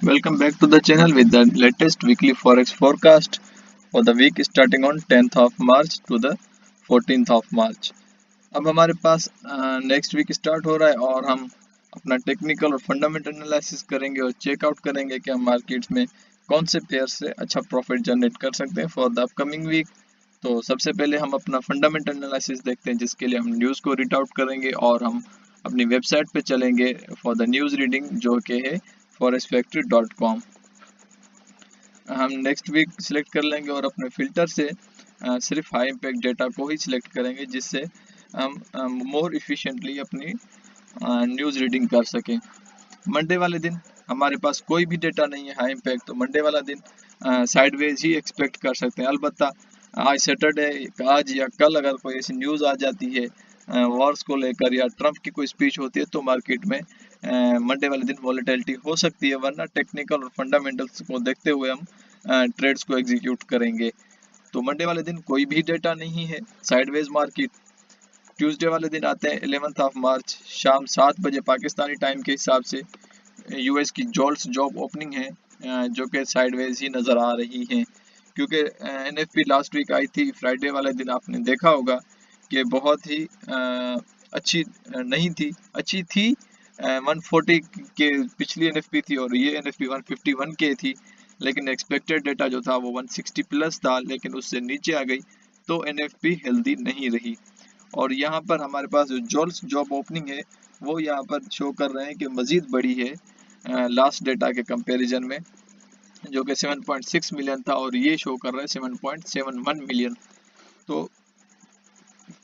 Welcome back to the channel with the latest weekly forex forecast for the week starting on 10th of March to the 14th of March। अब हमारे पास next week start हो रहा है और हम अपना technical और fundamental analysis करेंगे और चेकआउट करेंगे कि हम मार्केट्स में कौन से पेयर से अच्छा प्रॉफिट जनरेट कर सकते हैं फॉर द अपकमिंग वीक। तो सबसे पहले हम अपना फंडामेंटल एनालिसिस देखते हैं, जिसके लिए हम न्यूज़ को रीड आउट करेंगे और हम अपनी वेबसाइट पे चलेंगे फॉर द न्यूज़ रीडिंग, जो कि है forexfactory.com। हम नेक्स्ट वीक सिलेक्ट कर लेंगे और अपने फिल्टर से सिर्फ हाई इम्पैक्ट डेटा को ही सिलेक्ट करेंगे, जिससे हम मोर इफिशिएंटली अपनी न्यूज़ रीडिंग कर सकें। मंडे वाले दिन हमारे पास कोई भी डेटा नहीं है हाई इम्पैक्ट, तो मंडे वाला दिन साइडवेज ही एक्सपेक्ट कर सकते हैं। अलबत्ता आज सैटरडे, आज या कल अगर कोई ऐसी न्यूज़ आ जाती है वॉर्स को लेकर या ट्रंप की कोई स्पीच होती है, तो मार्केट में मंडे वाले दिन वॉलेटिलिटी हो सकती है, वरना टेक्निकल और फंडामेंटल्स को देखते हुए हम ट्रेड्स को एग्जीक्यूट करेंगे। तो मंडे वाले दिन कोई भी डेटा नहीं है, साइडवेज मार्केट। ट्यूसडे वाले दिन आते हैं 11th ऑफ मार्च, शाम 7 बजे पाकिस्तानी टाइम के हिसाब से यूएस की जॉल्स जॉब ओपनिंग है, जो कि साइडवेज ही नज़र आ रही हैं, क्योंकि एनएफपी लास्ट वीक आई थी फ्राइडे वाले दिन। आपने देखा होगा कि बहुत ही अच्छी नहीं थी, अच्छी थी 140 के पिछली एनएफपी थी और ये एनएफपी 151 के थी, लेकिन एक्सपेक्टेड डेटा जो था वो 160 प्लस था, लेकिन उससे नीचे आ गई, तो एनएफपी हेल्दी नहीं रही। और यहाँ पर हमारे पास जो जॉल्स जॉब ओपनिंग है वो यहाँ पर शो कर रहे हैं कि मज़ीद बढ़ी है लास्ट डेटा के कंपैरिजन में, जो कि 7.6 मिलियन था और ये शो कर रहा है 7.71 मिलियन। तो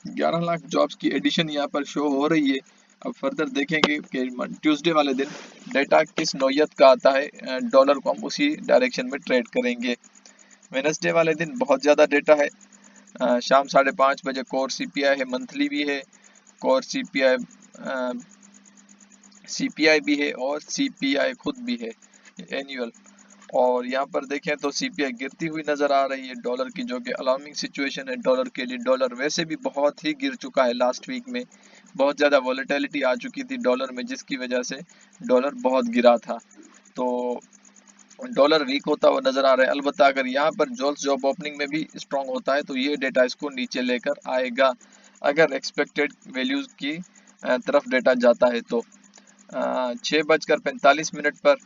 11 लाख जॉब्स की एडिशन यहाँ पर शो हो रही है। अब फर्दर देखेंगे कि ट्यूसडे वाले दिन डेटा किस नौयत का आता है, डॉलर को हम उसी डायरेक्शन में ट्रेड करेंगे। वेडनेसडे वाले दिन बहुत ज़्यादा डेटा है, शाम 5:30 बजे कोर सीपीआई है, मंथली भी है, कोर सीपीआई भी है और सीपीआई खुद भी है एनुअल। और यहाँ पर देखें तो सीपीआई गिरती हुई नज़र आ रही है डॉलर की, जो कि अलार्मिंग सिचुएशन है डॉलर के लिए। डॉलर वैसे भी बहुत ही गिर चुका है, लास्ट वीक में बहुत ज़्यादा वॉलेटिलिटी आ चुकी थी डॉलर में, जिसकी वजह से डॉलर बहुत गिरा था। तो डॉलर वीक होता हुआ नज़र आ रहा है। अलबत्ता अगर यहाँ पर जॉल्स जॉब ओपनिंग में भी स्ट्रॉन्ग होता है तो ये डेटा इसको नीचे लेकर आएगा, अगर एक्सपेक्टेड वैल्यूज़ की तरफ डेटा जाता है तो। 6:45 पर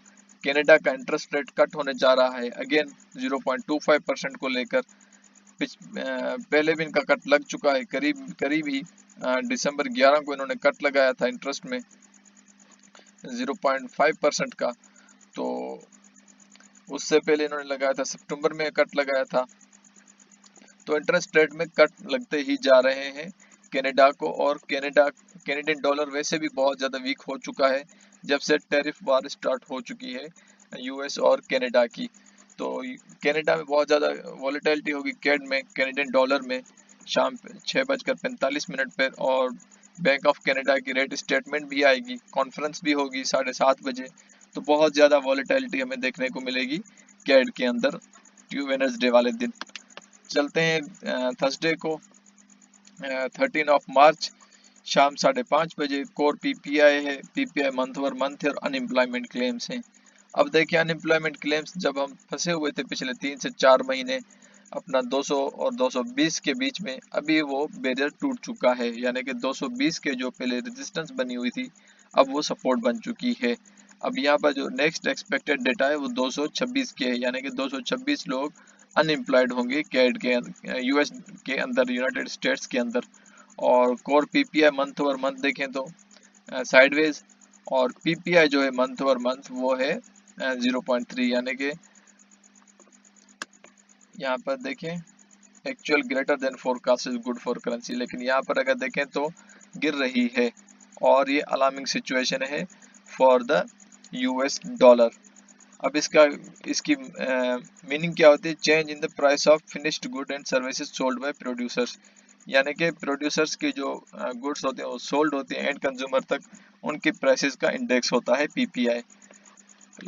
कनाडा का इंटरेस्ट रेट कट होने जा रहा है, अगेन 0.25% को लेकर। पहले भी इनका कट लग चुका है, करीब करीब ही दिसंबर 11 को इन्होंने कट लगाया था इंटरेस्ट में 0.5% का। तो उससे पहले इन्होंने लगाया था सितंबर में कट लगाया था। तो इंटरेस्ट रेट में कट लगते ही जा रहे हैं कनाडा को, और कैनेडियन डॉलर वैसे भी बहुत ज़्यादा वीक हो चुका है जब से टैरिफ वार स्टार्ट हो चुकी है यूएस और कनाडा की। तो कनाडा में बहुत ज़्यादा वॉलेटिलिटी होगी कैड में, कैनेडियन डॉलर में, शाम 6:45 पर। और बैंक ऑफ कनाडा की रेट स्टेटमेंट भी आएगी, कॉन्फ्रेंस भी होगी 7:30 बजे। तो बहुत ज़्यादा वॉलेटिलिटी हमें देखने को मिलेगी कैड के अंदर वेडनेसडे वाले दिन। चलते हैं थर्सडे को 13 ऑफ मार्च, शाम 5:30 बजे कोर पीपीआई है, पीपीआई मंथ ओवर मंथ है और अनएम्प्लॉयमेंट क्लेम्स हैं। अब देखिए अनएम्प्लॉयमेंट क्लेम्स, जब हम फंसे हुए थे पिछले 3 से 4 महीने अपना 200 और 220 के बीच में, अभी वो बैरियर टूट चुका है, यानी कि 220 के जो पहले रेजिस्टेंस बनी हुई थी अब वो सपोर्ट बन चुकी है। अब यहाँ पर जो नेक्स्ट एक्सपेक्टेड डेटा है वो 226 के है, यानी कि 226 लोग अनएम्प्लॉयड होंगे कैड के यूएस के अंदर, यूनाइटेड स्टेट्स के अंदर। और core PPI month over month देखें तो साइडवेज, और पीपीआई जो है मंथ ओवर मंथ वो है 0.3, यानी कि यहाँ पर देखें actual greater than forecast is good for currency, लेकिन यहाँ पर अगर देखें तो गिर रही है और ये अलार्मिंग सिचुएशन है फॉर द यूएस डॉलर। अब इसकी मीनिंग क्या होती है? Change in the price of finished good and services sold by producers, यानी कि प्रोड्यूसर्स की जो गुड्स होते हैं वो सोल्ड होते हैं एंड कंज्यूमर तक, उनके प्राइसेस का इंडेक्स होता है पीपीआई।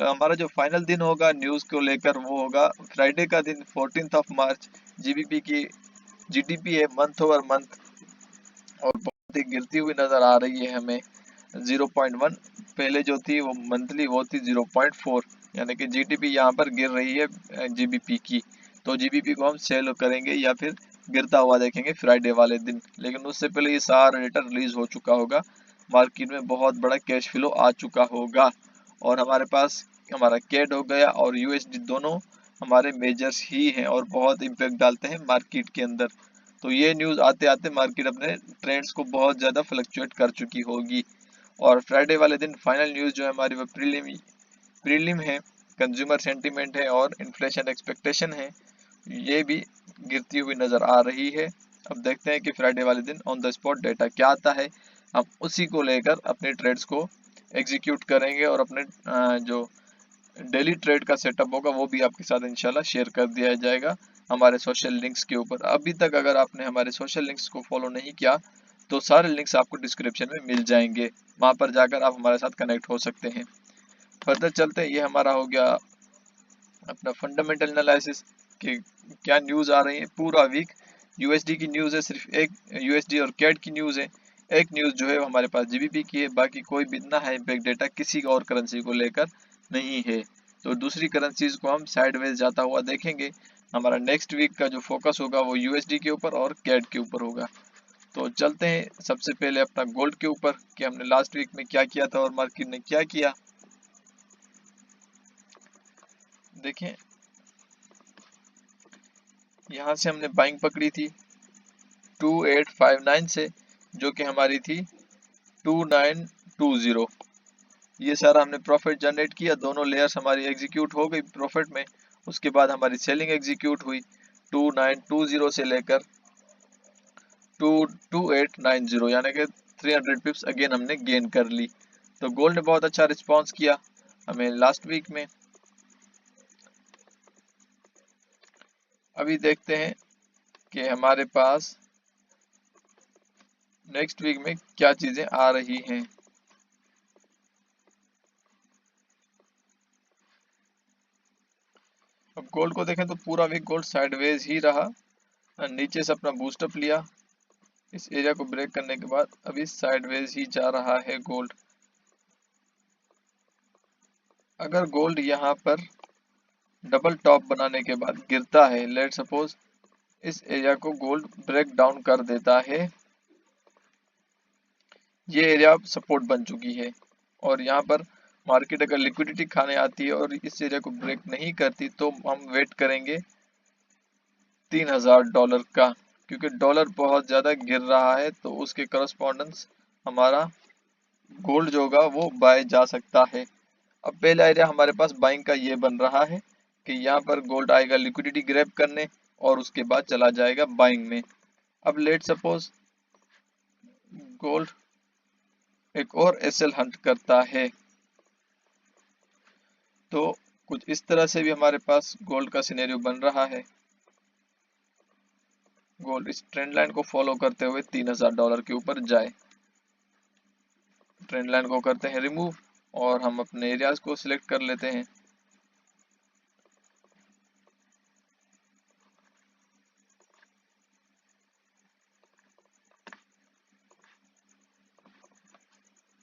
हमारा जो फाइनल दिन होगा न्यूज़ को लेकर वो होगा फ्राइडे का दिन 14 ऑफ मार्च। जीडीपी है मंथ ओवर मंथ और बहुत ही गिरती हुई नज़र आ रही है हमें 0.1, पहले जो थी वो मंथली वो थी 0.4। यानी कि जीटीपी यहाँ पर गिर रही है जीबीपी की, तो जीबीपी को हम सेल करेंगे या फिर गिरता हुआ देखेंगे फ्राइडे वाले दिन। लेकिन उससे पहले ये सारा डेटा रिलीज हो चुका होगा, मार्केट में बहुत बड़ा कैश फ्लो आ चुका होगा, और हमारे पास हमारा कैड हो गया और यूएसडी दोनों हमारे मेजर्स ही हैं और बहुत इम्पैक्ट डालते हैं मार्केट के अंदर। तो ये न्यूज़ आते आते मार्केट अपने ट्रेंड्स को बहुत ज़्यादा फ्लक्चुएट कर चुकी होगी। और फ्राइडे वाले दिन फाइनल न्यूज़ जो है हमारी वो प्रीलिम है, कंज्यूमर सेंटीमेंट है और इन्फ्लेशन एक्सपेक्टेशन है, ये भी गिरती हुई नज़र आ रही है। अब देखते हैं कि फ्राइडे वाले दिन ऑन द स्पॉट डेटा क्या आता है, हम उसी को लेकर अपने ट्रेड्स को एग्जीक्यूट करेंगे और अपने जो डेली ट्रेड का सेटअप होगा वो भी आपके साथ इंशाल्लाह शेयर कर दिया जाएगा हमारे सोशल लिंक्स के ऊपर। अभी तक अगर आपने हमारे सोशल लिंक्स को फॉलो नहीं किया तो सारे लिंक्स आपको डिस्क्रिप्शन में मिल जाएंगे, वहां पर जाकर आप हमारे साथ कनेक्ट हो सकते हैं। फर्दर चलते हैं, ये हमारा हो गया अपना फंडामेंटल एनालिसिस कि क्या न्यूज़ आ रही है पूरा वीक। यूएसडी की न्यूज़ है, सिर्फ एक यूएसडी और कैड की न्यूज़ है, एक न्यूज़ जो है वो हमारे पास जीबीपी की है, बाकी कोई भी इतना है इम्पैक्ट डेटा किसी और करेंसी को लेकर नहीं है। तो दूसरी करेंसीज को हम साइडवेज जाता हुआ देखेंगे। हमारा नेक्स्ट वीक का जो फोकस होगा वो यूएसडी के ऊपर और कैड के ऊपर होगा। तो चलते हैं सबसे पहले अपना गोल्ड के ऊपर कि हमने लास्ट वीक में क्या किया था और मार्केट ने क्या किया। देखें, यहाँ से हमने बाइंग पकड़ी थी 2859 से, जो कि हमारी थी 2920। ये सारा हमने प्रॉफिट जनरेट किया, दोनों लेयर्स हमारी एग्जीक्यूट हो गई प्रॉफिट में। उसके बाद हमारी सेलिंग एग्जीक्यूट हुई 2920 से लेकर 2890, यानी कि 300 पिप्स अगेन हमने गेन कर ली। तो गोल्ड ने बहुत अच्छा रिस्पॉन्स किया हमें लास्ट वीक में। अभी देखते हैं कि हमारे पास नेक्स्ट वीक में क्या चीजें आ रही हैं। अब गोल्ड को देखें तो पूरा वीक गोल्ड साइडवेज ही रहा, नीचे से अपना बूस्टअप लिया, इस एरिया को ब्रेक करने के बाद अभी साइडवेज ही जा रहा है गोल्ड। अगर गोल्ड यहाँ पर डबल टॉप बनाने के बाद गिरता है, लेट सपोज इस एरिया को गोल्ड ब्रेक डाउन कर देता है, ये एरिया सपोर्ट बन चुकी है, और यहाँ पर मार्केट अगर लिक्विडिटी खाने आती है और इस एरिया को ब्रेक नहीं करती तो हम वेट करेंगे $3000 का, क्योंकि डॉलर बहुत ज्यादा गिर रहा है तो उसके करस्पॉन्डेंस हमारा गोल्ड जो होगा वो बाय जा सकता है। अब पहला एरिया हमारे पास बाइंग का ये बन रहा है कि यहाँ पर गोल्ड आएगा लिक्विडिटी ग्रैब करने और उसके बाद चला जाएगा बाइंग में। अब लेट सपोज गोल्ड एक और एसएल हंट करता है, तो कुछ इस तरह से भी हमारे पास गोल्ड का सिनेरियो बन रहा है। गोल्ड इस ट्रेंड लाइन को फॉलो करते हुए $3000 के ऊपर जाए। ट्रेंड लाइन को करते हैं रिमूव और हम अपने एरियाज को सिलेक्ट कर लेते हैं।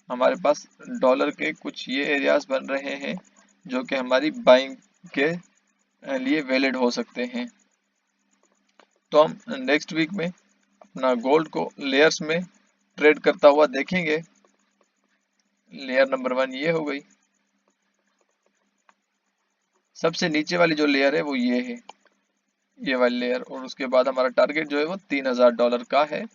हमारे पास डॉलर के कुछ ये एरियाज बन रहे हैं जो कि हमारी बाइंग के लिए वैलिड हो सकते हैं। तो हम नेक्स्ट वीक में अपना गोल्ड को लेयर्स में ट्रेड करता हुआ देखेंगे। लेयर नंबर 1 ये हो गई, सबसे नीचे वाली जो लेयर है वो ये है, ये वाली लेयर, और उसके बाद हमारा टारगेट जो है वो $3000 का है,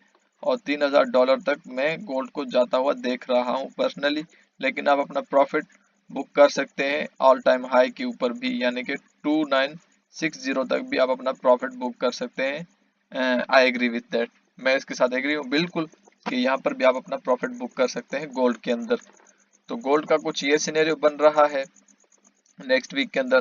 और $3000 तक मैं गोल्ड को जाता हुआ देख रहा हूँ पर्सनली। लेकिन आप अपना प्रॉफिट बुक कर सकते हैं ऑल टाइम हाई के ऊपर भी, यानी कि 2960 तक भी आप अपना प्रॉफिट बुक कर सकते हैं। आई एग्री विथ दैट, मैं इसके साथ एग्री हूँ बिल्कुल कि यहाँ पर भी आप अपना प्रॉफिट बुक कर सकते हैं गोल्ड के अंदर। तो गोल्ड का कुछ ये सिनेरियो बन रहा है नेक्स्ट वीक के अंदर।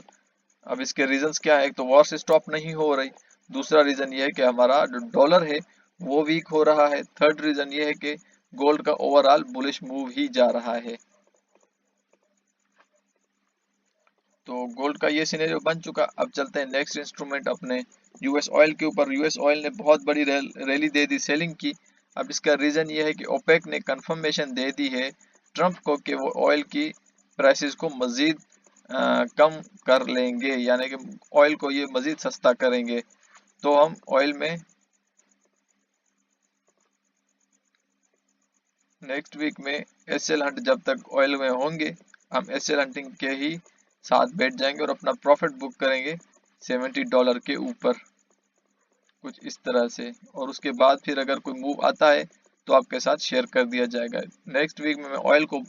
अब इसके रीजंस क्या है, एक तो वॉर से स्टॉप नहीं हो रही, दूसरा रीजन ये है कि हमारा जो डॉलर है वो वीक हो रहा है, थर्ड रीजन ये है कि गोल्ड का ओवरऑल बुलिश मूव ही जा रहा है। तो गोल्ड का ये सिनेरियो बन चुका। अब चलते हैं नेक्स्ट इंस्ट्रूमेंट अपने यूएस ऑयल के ऊपर। यूएस ऑयल ने बहुत बड़ी रैली दे दी सेलिंग की। अब इसका रीजन ये है कि ओपेक ने कंफर्मेशन दे दी है ट्रंप को कि वो ऑयल की प्राइसेस को मजीद कम कर लेंगे, यानी कि ऑयल को ये मजीद सस्ता करेंगे। तो हम ऑयल में नेक्स्ट वीक में एसएल हंट जब तक ऑयल में होंगे, हम एसएल हंटिंग के ही साथ बैठ जाएंगे और अपना प्रॉफिट बुक करेंगे $70 के ऊपर, कुछ इस तरह से। और उसके बाद फिर अगर कोई मूव आता है तो आपके साथ शेयर कर दिया जाएगा। नेक्स्ट वीक में मैं ऑयल को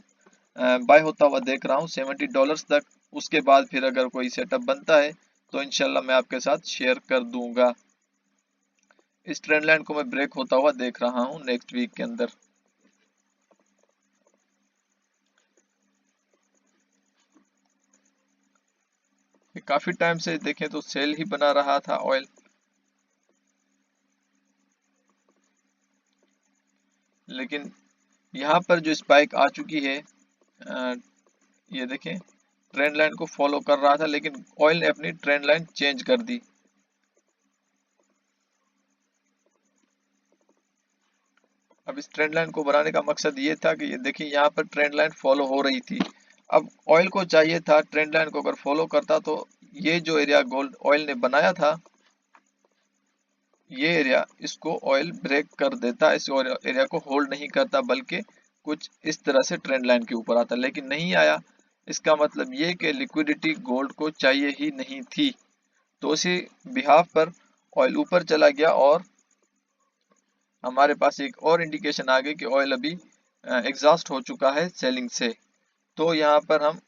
बाय होता हुआ देख रहा हूँ $70 तक। उसके बाद फिर अगर कोई सेटअप बनता है तो इंशाल्लाह मैं आपके साथ शेयर कर दूंगा। इस ट्रेंड लाइन को मैं ब्रेक होता हुआ देख रहा हूँ नेक्स्ट वीक के अंदर। काफी टाइम से देखें तो सेल ही बना रहा था ऑयल, लेकिन यहाँ पर जो स्पाइक आ चुकी है, ये देखें ट्रेंड लाइन को फॉलो कर रहा था, लेकिन ऑयल ने अपनी ट्रेंड लाइन चेंज कर दी। अब इस ट्रेंड लाइन को बनाने का मकसद ये था कि ये देखिए यहाँ पर ट्रेंड लाइन फॉलो हो रही थी। अब ऑयल को चाहिए था ट्रेंड लाइन को अगर फॉलो करता तो ये जो एरिया गोल्ड ऑयल ने बनाया था, ये एरिया इसको ऑयल ब्रेक कर देता, इस एरिया को होल्ड नहीं करता, बल्कि कुछ इस तरह से ट्रेंड लाइन के ऊपर आता, लेकिन नहीं आया। इसका मतलब ये कि लिक्विडिटी गोल्ड को चाहिए ही नहीं थी। तो उसी बिहाफ पर ऑयल ऊपर चला गया और हमारे पास एक और इंडिकेशन आ गई कि ऑयल अभी एग्जॉस्ट हो चुका है सेलिंग से। तो यहाँ पर हम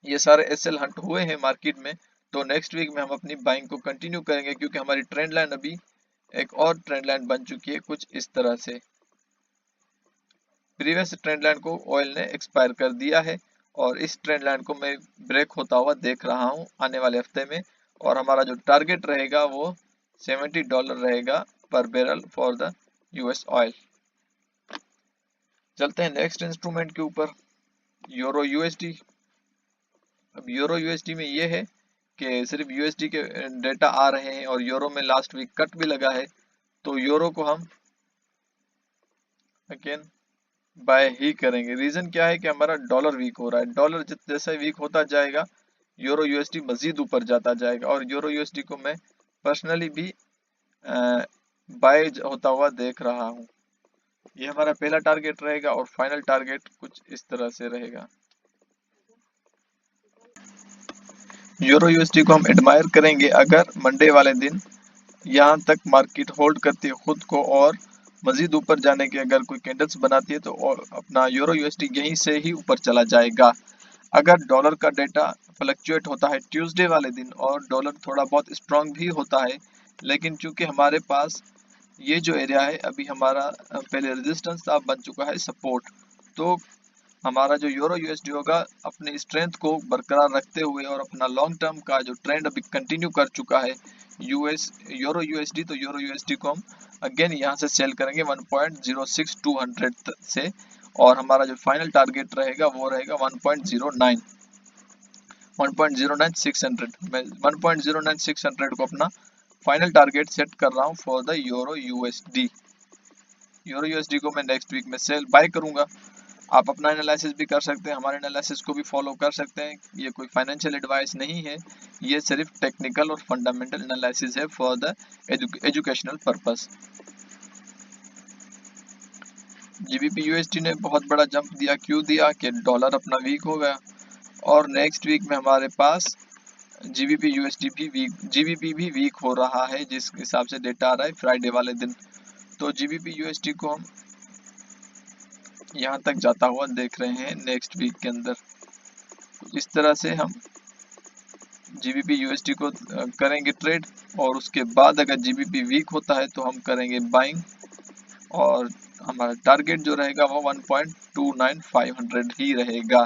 ये सारे एसएल हंट हुए हैं मार्केट में। तो नेक्स्ट वीक में हम अपनी बाइंग को कंटिन्यू करेंगे, क्योंकि हमारी ट्रेंड लाइन अभी एक और ट्रेंड लाइन बन चुकी है कुछ इस तरह से। प्रीवियस ट्रेंड लाइन को ऑयल ने एक्सपायर कर दिया है और इस ट्रेंड लाइन को मैं ब्रेक होता हुआ देख रहा हूँ आने वाले हफ्ते में। और हमारा जो टारगेट रहेगा वो $70 रहेगा पर barrel for the US oil. चलते हैं नेक्स्ट इंस्ट्रूमेंट के ऊपर, यूरो यूएसडी। अब यूरो यूएसडी में ये है कि सिर्फ यूएसडी के डेटा आ रहे हैं और यूरो में लास्ट वीक कट भी लगा है। तो यूरो को हम अगेन बाय ही करेंगे। रीजन क्या है कि हमारा डॉलर वीक हो रहा है, डॉलर जैसे वीक होता जाएगा यूरो यूएसडी मजीद ऊपर जाता जाएगा। और यूरो यूएसडी को मैं पर्सनली भी बाय होता हुआ देख रहा हूँ। ये हमारा पहला टारगेट रहेगा और फाइनल टारगेट कुछ इस तरह से रहेगा। यूरो यूएसडी को हम एडमायर करेंगे अगर मंडे वाले दिन यहाँ तक मार्केट होल्ड करती है खुद को और मजीद ऊपर जाने के अगर कोई कैंडल्स बनाती है तो अपना यूरो यूएसडी यहीं से ही ऊपर चला जाएगा। अगर डॉलर का डेटा फ्लक्चुएट होता है ट्यूसडे वाले दिन और डॉलर थोड़ा बहुत स्ट्रांग भी होता है, लेकिन चूंकि हमारे पास ये जो एरिया है अभी हमारा पहले रेजिस्टेंस था, बन चुका है सपोर्ट। तो हमारा जो यूरो यूएसडी होगा अपनी स्ट्रेंथ को बरकरार रखते हुए और अपना लॉन्ग टर्म का जो ट्रेंड अभी कंटिन्यू कर चुका है यूरो यूएसडी, तो यूरो यूएसडी को हम अगेन यहाँ से सेल करेंगे 1.06200 से। और हमारा जो फाइनल टारगेट रहेगा वो रहेगा 1.09600। मैं 1.09600 को अपना फाइनल टारगेट सेट कर रहा हूँ for the euro USD. Euro USD को मैं नेक्स्ट वीक में सेल बाय करूंगा। आप अपना एनालिसिस भी कर सकते हैं, हमारे एनालिसिस को भी फॉलो कर सकते हैं। ये कोई फाइनेंशियल एडवाइस नहीं है, ये सिर्फ टेक्निकल और फंडामेंटल एनालिसिस है for the educational purpose. GBP USD ने बहुत बड़ा जंप दिया, क्यों दिया कि डॉलर अपना वीक हो गया। और नेक्स्ट वीक में हमारे पास जीबीपी यूएसडी भी जीबीपी भी वीक हो रहा है, जिस हिसाब से डेटा आ रहा है फ्राइडे वाले दिन। तो जीबीपी यूएसडी को हम यहाँ तक जाता हुआ देख रहे हैं नेक्स्ट वीक के अंदर। इस तरह से हम जीबीपी यूएसडी को करेंगे ट्रेड, और उसके बाद अगर जीबीपी वीक होता है तो हम करेंगे बाइंग। और हमारा टारगेट जो रहेगा वो 1.29500 ही रहेगा।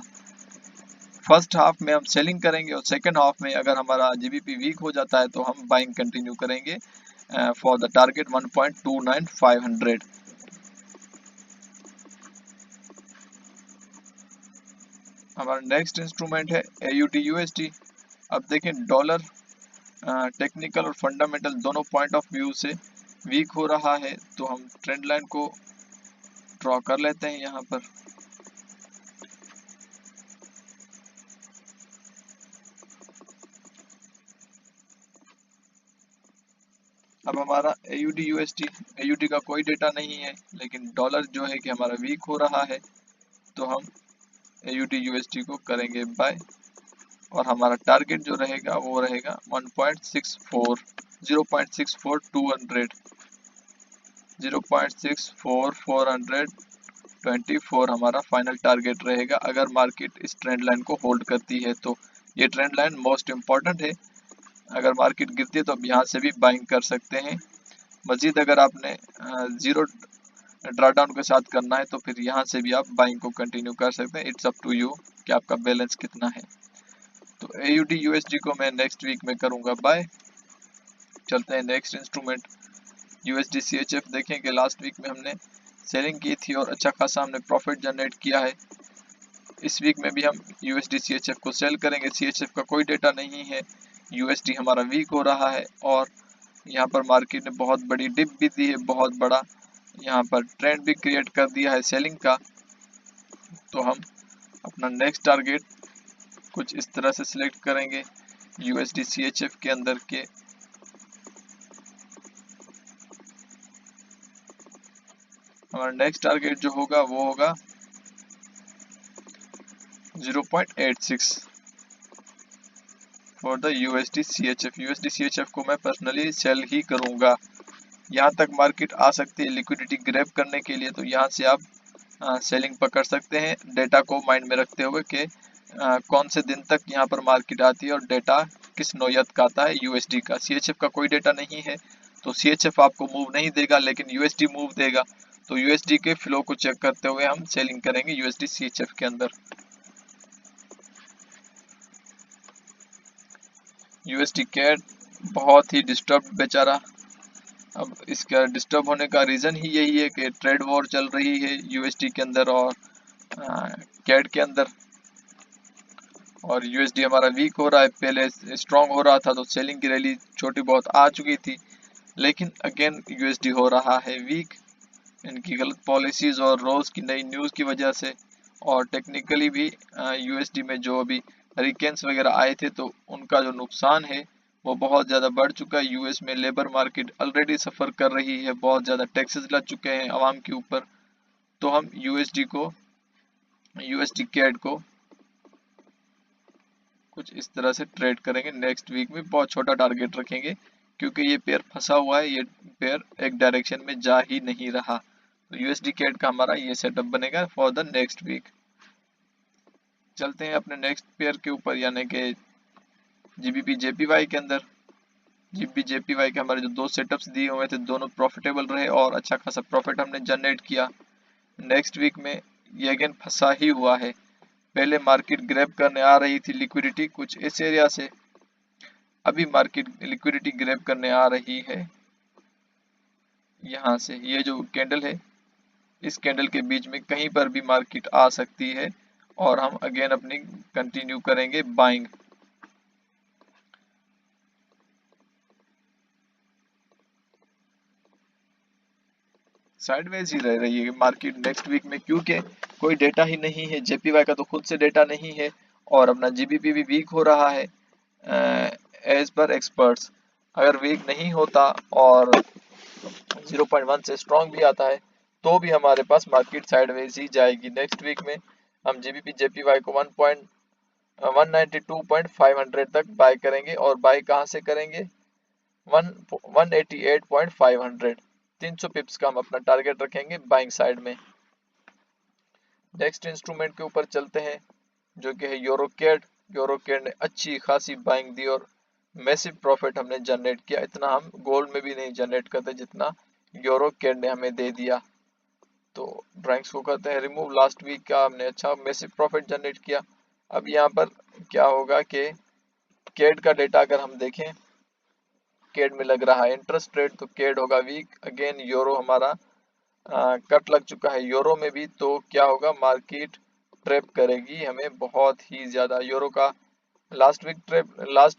फर्स्ट हाफ में हम सेलिंग करेंगे और सेकंड हाफ में अगर हमारा जीबीपी वीक हो जाता है तो हम बाइंग कंटिन्यू करेंगे फॉर द टारगेट 1.29500। हमारा नेक्स्ट इंस्ट्रूमेंट है AUD USD। अब देखें डॉलर टेक्निकल और फंडामेंटल दोनों पॉइंट ऑफ व्यू से वीक हो रहा है, तो हम ट्रेंड लाइन को ड्रॉ कर लेते हैं यहाँ पर। अब हमारा AUD USD, AUD का कोई डेटा नहीं है, लेकिन डॉलर जो है कि हमारा वीक हो रहा है, तो हम AUD USD को करेंगे बाय, और हमारा टारगेट जो रहेगा वो रहेगा 1.64 0.64200 0.64424 हमारा फाइनल टारगेट रहेगा अगर मार्केट इस ट्रेंड लाइन को होल्ड करती है। तो ये ट्रेंड लाइन मोस्ट इम्पॉर्टेंट है, अगर मार्केट गिरती है तो आप यहाँ से भी बाइंग कर सकते हैं। मजीद अगर आपने जीरो ड्रॉडाउन के साथ करना है तो फिर यहाँ से भी आप बाइंग को कंटिन्यू कर सकते हैं। इट्स अप टू यू कि आपका बैलेंस कितना है। तो AUD USD को मैं नेक्स्ट वीक में करूँगा बाय। चलते हैं नेक्स्ट इंस्ट्रूमेंट USD CHF। देखें कि लास्ट वीक में हमने सेलिंग की थी और अच्छा खासा हमने प्रॉफिट जनरेट किया है। इस वीक में भी हम USD CHF को सेल करेंगे। CHF का कोई डेटा नहीं है, USD हमारा वीक हो रहा है और यहाँ पर मार्केट ने बहुत बड़ी डिप भी दी है, बहुत बड़ा यहाँ पर ट्रेंड भी क्रिएट कर दिया है सेलिंग का। तो हम अपना नेक्स्ट टारगेट कुछ इस तरह से सिलेक्ट करेंगे USD CHF के अंदर के। हमारा नेक्स्ट टारगेट जो होगा वो होगा 0.86 for the USD CHF। USD CHF को मैं पर्सनली सेल ही करूंगा। यहाँ तक मार्केट आ सकती है लिक्विडिटी ग्रैब करने के लिए, तो यहाँ से आप सेलिंग पकड़ सकते हैं, डेटा को माइंड में रखते हुए कि कौन से दिन तक यहाँ पर मार्केट आती है और डेटा किस नौयत का आता है USD का। CHF का कोई डेटा नहीं है तो CHF आपको मूव नहीं देगा, लेकिन USD मूव देगा। तो USD के फ्लो को चेक करते हुए हम सेलिंग करेंगे USD CHF के अंदर। USD कैट बहुत ही डिस्टर्ब बेचारा। अब इसका डिस्टर्ब होने का रीज़न ही यही है कि ट्रेड वॉर चल रही है USD के अंदर और कैट के अंदर, और USD हमारा वीक हो रहा है। पहले स्ट्रांग हो रहा था तो सेलिंग की रैली छोटी बहुत आ चुकी थी, लेकिन अगेन USD हो रहा है वीक, इनकी गलत पॉलिसीज और रोज की नई न्यूज़ की वजह से। और टेक्निकली भी USD में जो अभी हरिकेन्स वगैरह आए थे तो उनका जो नुकसान है वो बहुत ज़्यादा बढ़ चुका है। US में लेबर मार्केट ऑलरेडी सफ़र कर रही है, बहुत ज़्यादा टैक्सेस लग चुके हैं आवाम के ऊपर। तो हम USD कैड को कुछ इस तरह से ट्रेड करेंगे। नेक्स्ट वीक में बहुत छोटा टारगेट रखेंगे क्योंकि ये पेयर फंसा हुआ है, ये पेयर एक डायरेक्शन में जा ही नहीं रहा। तो USD कैड का हमारा ये सेटअप बनेगा फॉर द नेक्स्ट वीक। चलते हैं अपने नेक्स्ट पेयर के ऊपर, यानी कि GBP JPY के अंदर। GBP JPY के हमारे जो दो सेटअप्स दिए हुए थे दोनों प्रॉफिटेबल रहे और अच्छा खासा प्रॉफिट हमने जनरेट किया। नेक्स्ट वीक में ये अगेन फंसा ही हुआ है। पहले मार्केट ग्रैब करने आ रही थी लिक्विडिटी कुछ इस एरिया से, अभी मार्केट लिक्विडिटी ग्रैब करने आ रही है यहाँ से। ये जो कैंडल है इस कैंडल के बीच में कहीं पर भी मार्केट आ सकती है और हम अगेन अपनी कंटिन्यू करेंगे बाइंग। साइडवेज ही रह रही है मार्केट नेक्स्ट वीक में क्योंकि कोई डेटा ही नहीं है। JPY का तो खुद से डेटा नहीं है और अपना GBP भी वीक हो रहा है एज पर एक्सपर्ट्स। अगर वीक नहीं होता और 0.1 से स्ट्रॉन्ग भी आता है तो भी हमारे पास मार्केट साइडवेज ही जाएगी। नेक्स्ट वीक में हम GBP JPY को 192.500 तक बाय करेंगे और बाय कहाँ से करेंगे 188.500। 300 पिप्स का हम अपना टारगेट रखेंगे बाइंग साइड में। नेक्स्ट इंस्ट्रूमेंट के ऊपर चलते हैं जो कि है यूरोकेड। यूरोकेड ने अच्छी खासी बाइंग दी और मैसिव प्रॉफिट हमने जनरेट किया। इतना हम गोल्ड में भी नहीं जनरेट करते जितना यूरोकेड ने हमें दे दिया। तो ड्राइंग्स को करते हैं रिमूव। लास्ट वीक का हमने अच्छा मैसिव प्रॉफिट जनरेट किया। अब यहाँ पर क्या होगा कि केड का डेटा अगर हम देखें, केड में लग रहा है इंटरेस्ट रेट, तो केड होगा वीक। अगेन यूरो हमारा कट लग चुका है यूरो में भी, तो क्या होगा मार्केट ट्रैप करेगी हमें बहुत ही ज्यादा। यूरो का लास्ट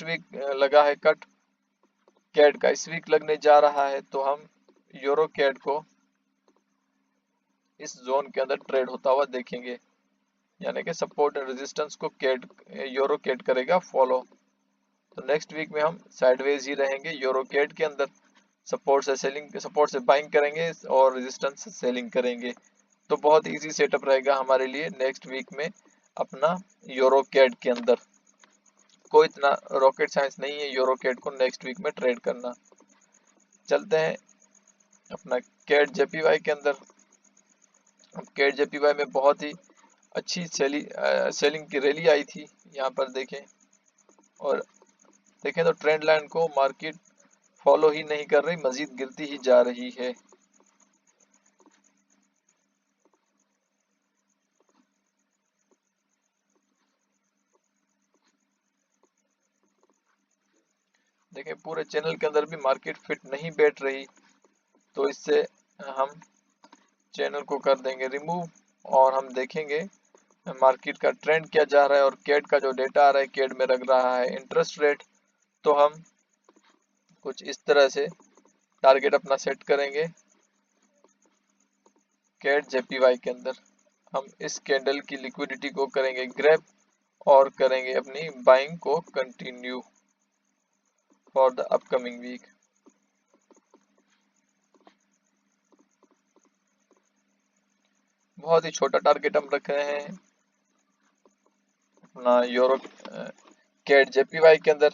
वीक लगा है कट, कैड का इस वीक लगने जा रहा है। तो हम यूरो कैड को इस जोन के अंदर ट्रेड होता हुआ देखेंगे, यानी कि सपोर्ट एंड रेजिस्टेंस को कैड यूरो कैड करेगा फॉलो। तो नेक्स्ट वीक में हम साइडवेज ही रहेंगे यूरो कैड के अंदर। सपोर्ट से बाइंग करेंगे और रेजिस्टेंस से सेलिंग करेंगे। तो बहुत इजी सेटअप रहेगा हमारे लिए नेक्स्ट वीक में अपना यूरो कैड के अंदर। कोई इतना रॉकेट साइंस नहीं है यूरो कैड को नेक्स्ट वीक में ट्रेड करना। चलते हैं अपना कैड जेपीवाई के अंदर। अब कैड जेपीवाई में बहुत ही अच्छी सेलिंग की रैली आई थी, यहाँ पर देखें। और देखें तो ट्रेंड लाइन को मार्केट फॉलो ही नहीं कर रही, मजीद गिरती ही जा रही है। देखें पूरे चैनल के अंदर भी मार्केट फिट नहीं बैठ रही, तो इससे हम चैनल को कर देंगे रिमूव और हम देखेंगे मार्केट का ट्रेंड क्या जा रहा है। और कैड का जो डेटा आ रहा है, कैड में लग रहा है इंटरेस्ट रेट, तो हम कुछ इस तरह से टारगेट अपना सेट करेंगे कैड जेपीवाई के अंदर। हम इस कैंडल की लिक्विडिटी को करेंगे ग्रैब और करेंगे अपनी बाइंग को continue for the upcoming week. बहुत ही छोटा टारगेट हम रख रहे हैं अपना यूरो कैड जेपीवाई के अंदर।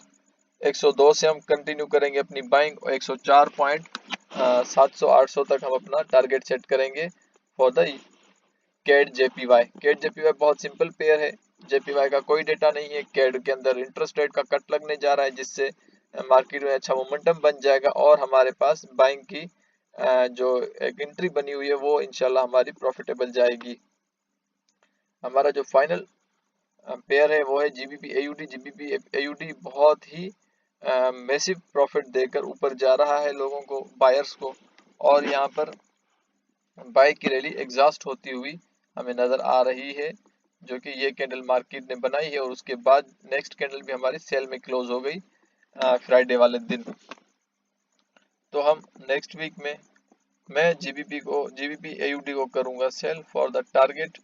102 से हम कंटिन्यू करेंगे अपनी बाइंग और 104.700-800 तक हम अपना टारगेट सेट करेंगे for the CAD JPY. CAD JPY बहुत सिंपल पेयर है, जेपीवाई का कोई डेटा नहीं है। कैड के अंदर इंटरेस्ट रेट का कट लगने जा रहा है, जिससे मार्केट में अच्छा मोमेंटम बन जाएगा और हमारे पास बाइंग की जो एक एंट्री बनी हुई है वो इंशाल्लाह हमारी प्रॉफिटेबल जाएगी। हमारा जो फाइनल पेयर है वो है जीबीपी एयूडी। जीबीपी एयूडी बहुत ही मैसिव प्रॉफिट देकर ऊपर जा रहा है लोगों को, बायर्स को। और यहाँ पर बाई की रैली एग्जॉस्ट होती हुई हमें नजर आ रही है, जो कि ये कैंडल मार्केट ने बनाई है। और उसके बाद नेक्स्ट कैंडल भी हमारी सेल में क्लोज हो गई फ्राइडे वाले दिन। तो हम नेक्स्ट वीक में मैं जीबीपी एयूडी को करूंगा सेल फॉर द टारगेट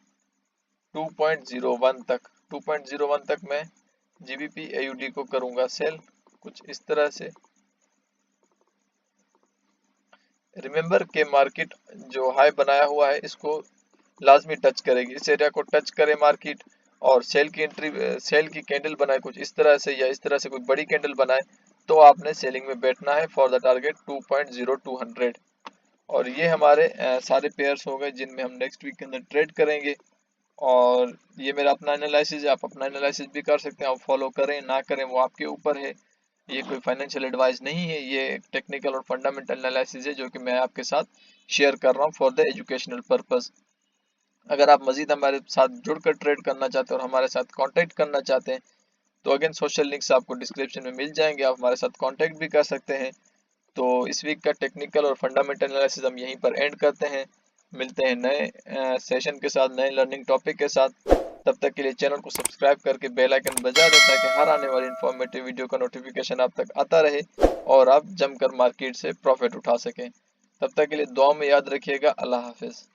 2.01 तक। 2.01 तक मैं जीबीपी एयूडी को करूंगा सेल, कुछ इस तरह से। रिमेंबर के मार्केट जो हाई बनाया हुआ है इसको लाजमी टच करेगी। इस एरिया को टच करे मार्केट और सेल की कैंडल बनाए कुछ इस तरह से, या इस तरह से कोई बड़ी कैंडल बनाए, तो आपने सेलिंग में बैठना है फॉर द टारगेट 2.0200। और ये हमारे सारे पेयर्स हो गए जिनमें हम नेक्स्ट वीक के अंदर ट्रेड करेंगे। और ये मेरा अपना एनालिसिस है, आप अपना एनालिसिस भी कर सकते हैं। आप फॉलो करें ना करें वो आपके ऊपर है, ये कोई फाइनेंशियल एडवाइस नहीं है, ये टेक्निकल और फंडामेंटल एनालिसिस है जो कि मैं आपके साथ शेयर कर रहा हूँ फॉर द एजुकेशनल पर्पस। अगर आप मजीद हमारे साथ जुड़कर ट्रेड करना चाहते हैं और हमारे साथ कांटेक्ट करना चाहते हैं तो अगेन सोशल लिंक्स आपको डिस्क्रिप्शन में मिल जाएंगे, आप हमारे साथ कांटेक्ट भी कर सकते हैं। तो इस वीक का टेक्निकल और फंडामेंटल एनालिसिस हम यहीं पर एंड करते हैं। मिलते हैं नए सेशन के साथ, नए लर्निंग टॉपिक के साथ। तब तक के लिए चैनल को सब्सक्राइब करके बेल आइकन बजा दें ताकि हर आने वाली इंफॉर्मेटिव वीडियो का नोटिफिकेशन आप तक आता रहे और आप जमकर मार्केट से प्रॉफिट उठा सकें। तब तक के लिए दुआ में याद रखिएगा। अल्लाह हाफिज।